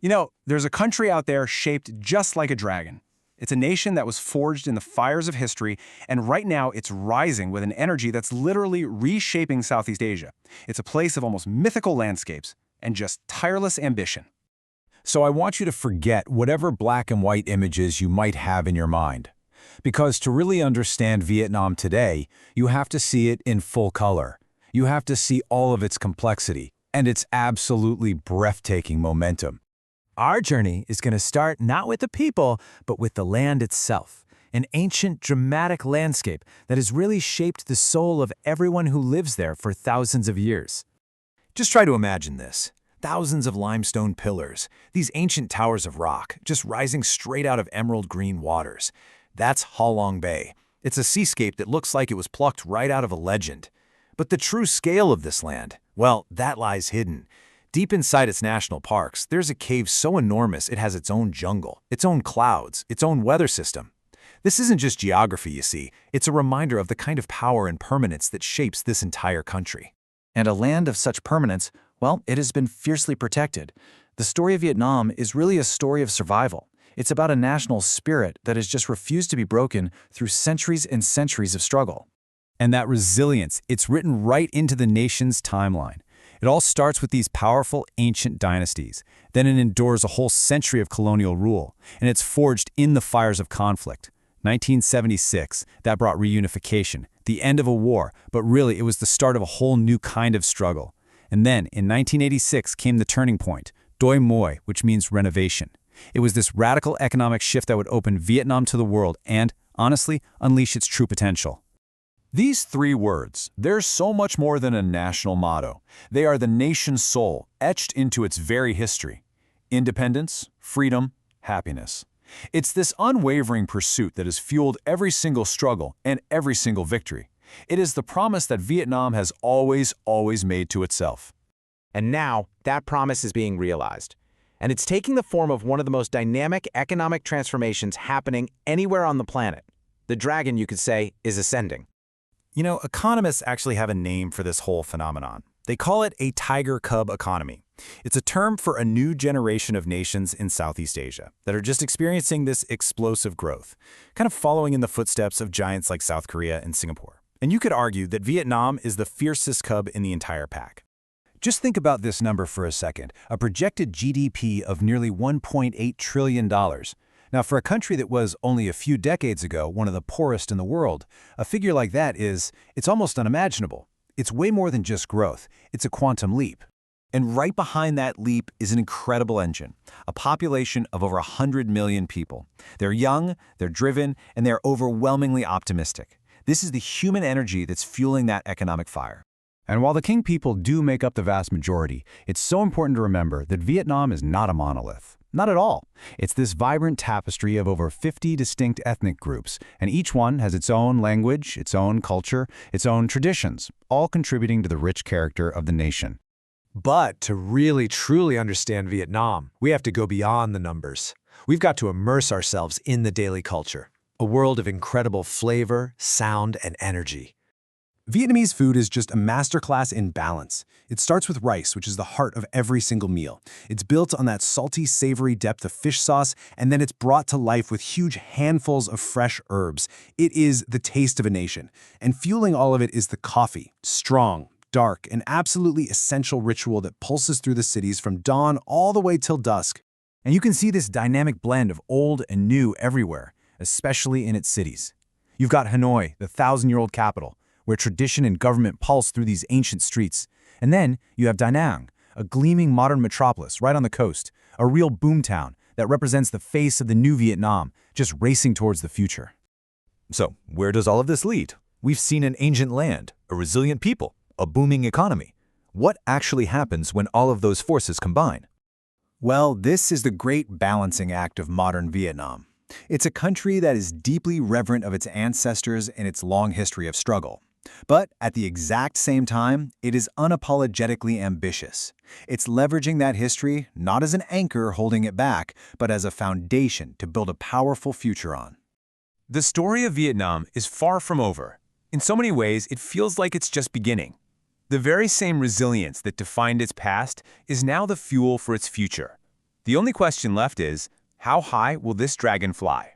There's a country out there shaped just like a dragon. It's a nation that was forged in the fires of history, and right now it's rising with an energy that's literally reshaping Southeast Asia. It's a place of almost mythical landscapes and just tireless ambition. So I want you to forget whatever black and white images you might have in your mind. Because to really understand Vietnam today, you have to see it in full color. You have to see all of its complexity and its absolutely breathtaking momentum. Our journey is going to start not with the people, but with the land itself, an ancient, dramatic landscape that has really shaped the soul of everyone who lives there for thousands of years. Just try to imagine this. Thousands of limestone pillars, these ancient towers of rock, just rising straight out of emerald green waters. That's Ha Long Bay. It's a seascape that looks like it was plucked right out of a legend. But the true scale of this land, well, that lies hidden. Deep inside its national parks, there's a cave so enormous it has its own jungle, its own clouds, its own weather system. This isn't just geography, you see. It's a reminder of the kind of power and permanence that shapes this entire country. And a land of such permanence, well, it has been fiercely protected. The story of Vietnam is really a story of survival. It's about a national spirit that has just refused to be broken through centuries and centuries of struggle. And that resilience, it's written right into the nation's timeline. It all starts with these powerful ancient dynasties. Then it endures a whole century of colonial rule, and it's forged in the fires of conflict. 1976, that brought reunification, the end of a war, but really it was the start of a whole new kind of struggle. And then, in 1986, came the turning point, Doi Moi, which means renovation. It was this radical economic shift that would open Vietnam to the world and, honestly, unleash its true potential. These three words, they're so much more than a national motto. They are the nation's soul, etched into its very history. Independence, freedom, happiness. It's this unwavering pursuit that has fueled every single struggle and every single victory. It is the promise that Vietnam has always made to itself. And now, that promise is being realized. And it's taking the form of one of the most dynamic economic transformations happening anywhere on the planet. The dragon, you could say, is ascending. Economists actually have a name for this whole phenomenon. They call it a tiger cub economy. It's a term for a new generation of nations in Southeast Asia that are just experiencing this explosive growth, kind of following in the footsteps of giants like South Korea and Singapore. And you could argue that Vietnam is the fiercest cub in the entire pack. Just think about this number for a second, a projected GDP of nearly $1.8 trillion. Now, for a country that was only a few decades ago one of the poorest in the world, a figure like that it's almost unimaginable. It's way more than just growth. It's a quantum leap. And right behind that leap is an incredible engine, a population of over 100 million people. They're young, they're driven, and they're overwhelmingly optimistic. This is the human energy that's fueling that economic fire. And while the King people do make up the vast majority, it's so important to remember that Vietnam is not a monolith. Not at all. It's this vibrant tapestry of over 50 distinct ethnic groups, and each one has its own language, its own culture, its own traditions, all contributing to the rich character of the nation. But to really, truly understand Vietnam, we have to go beyond the numbers. We've got to immerse ourselves in the daily culture, a world of incredible flavor, sound, and energy. Vietnamese food is just a masterclass in balance. It starts with rice, which is the heart of every single meal. It's built on that salty, savory depth of fish sauce, and then it's brought to life with huge handfuls of fresh herbs. It is the taste of a nation. And fueling all of it is the coffee, strong, dark, an absolutely essential ritual that pulses through the cities from dawn all the way till dusk. And you can see this dynamic blend of old and new everywhere, especially in its cities. You've got Hanoi, the 1,000-year-old capital, where tradition and government pulse through these ancient streets. And then you have Da Nang, a gleaming modern metropolis right on the coast, a real boomtown that represents the face of the new Vietnam, just racing towards the future. So, where does all of this lead? We've seen an ancient land, a resilient people, a booming economy. What actually happens when all of those forces combine? Well, this is the great balancing act of modern Vietnam. It's a country that is deeply reverent of its ancestors and its long history of struggle. But at the exact same time, it is unapologetically ambitious. It's leveraging that history not as an anchor holding it back, but as a foundation to build a powerful future on. The story of Vietnam is far from over. In so many ways, it feels like it's just beginning. The very same resilience that defined its past is now the fuel for its future. The only question left is, how high will this dragon fly?